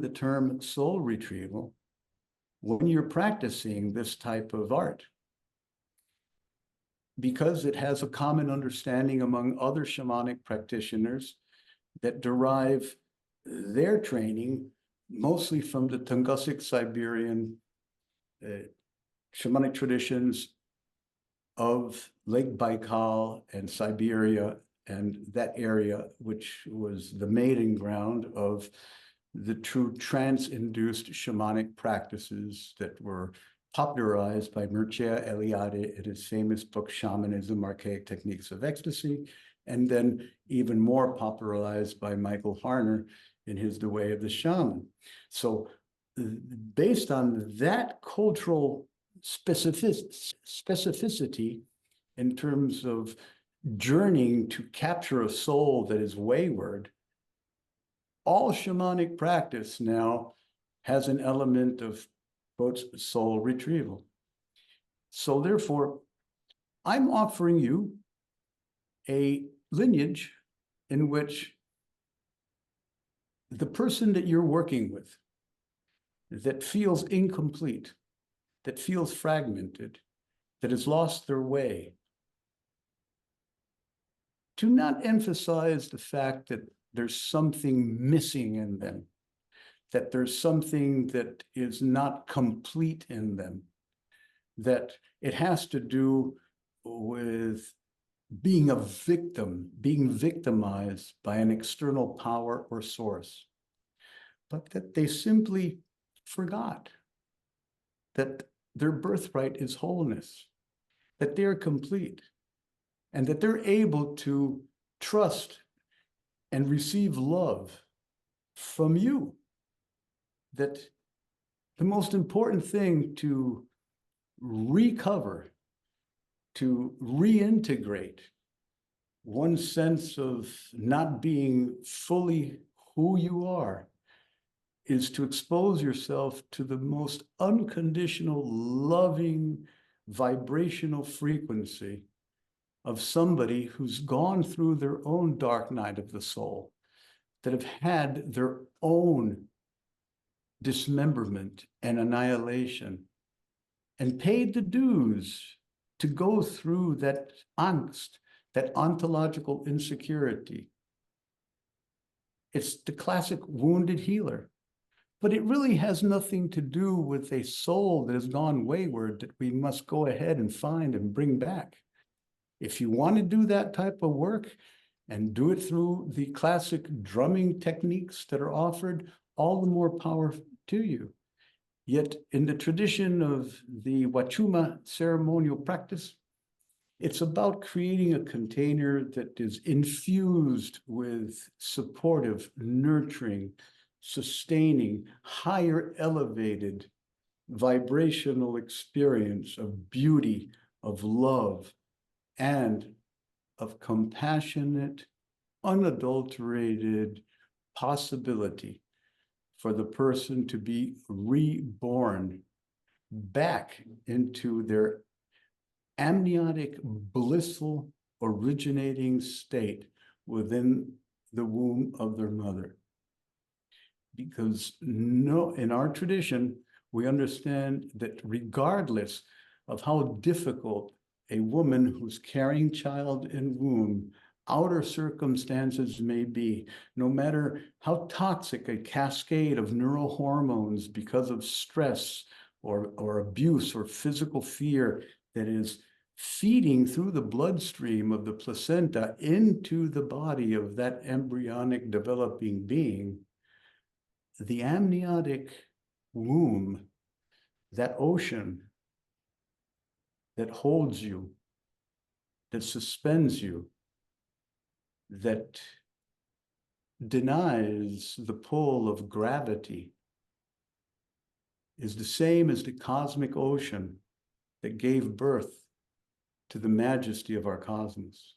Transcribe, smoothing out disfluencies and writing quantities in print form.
the term soul retrieval when you're practicing this type of art, because it has a common understanding among other shamanic practitioners that derive their training mostly from the Tungusic Siberian shamanic traditions of Lake Baikal and Siberia and that area, which was the mating ground of the true trance-induced shamanic practices that were popularized by Mircea Eliade in his famous book, Shamanism, Archaic Techniques of Ecstasy, and then even more popularized by Michael Harner in his The Way of the Shaman. So based on that cultural specificity in terms of journeying to capture a soul that is wayward, all shamanic practice now has an element of, quote, soul retrieval. So therefore, I'm offering you a lineage in which the person that you're working with that feels incomplete, that feels fragmented, that has lost their way, do not emphasize the fact that there's something missing in them, that there's something that is not complete in them, that it has to do with being a victim, being victimized by an external power or source, but that they simply forgot that their birthright is wholeness, that they're complete, and that they're able to trust and receive love from you. That the most important thing to recover, to reintegrate one's sense of not being fully who you are, is to expose yourself to the most unconditional, loving, vibrational frequency of somebody who's gone through their own dark night of the soul, that have had their own dismemberment and annihilation, and paid the dues to go through that angst, that ontological insecurity. It's the classic wounded healer. But it really has nothing to do with a soul that has gone wayward that we must go ahead and find and bring back. If you want to do that type of work and do it through the classic drumming techniques that are offered, all the more power to you. Yet in the tradition of the Wachuma ceremonial practice, it's about creating a container that is infused with supportive, nurturing, sustaining, higher elevated vibrational experience of beauty, of love, and of compassionate, unadulterated possibility for the person to be reborn back into their amniotic, blissful, originating state within the womb of their mother. Because in our tradition, we understand that regardless of how difficult a woman who's carrying child in womb, outer circumstances may be, no matter how toxic a cascade of neurohormones because of stress or abuse or physical fear that is feeding through the bloodstream of the placenta into the body of that embryonic developing being, the amniotic womb, that ocean that holds you, that suspends you, that denies the pull of gravity, is the same as the cosmic ocean that gave birth to the majesty of our cosmos.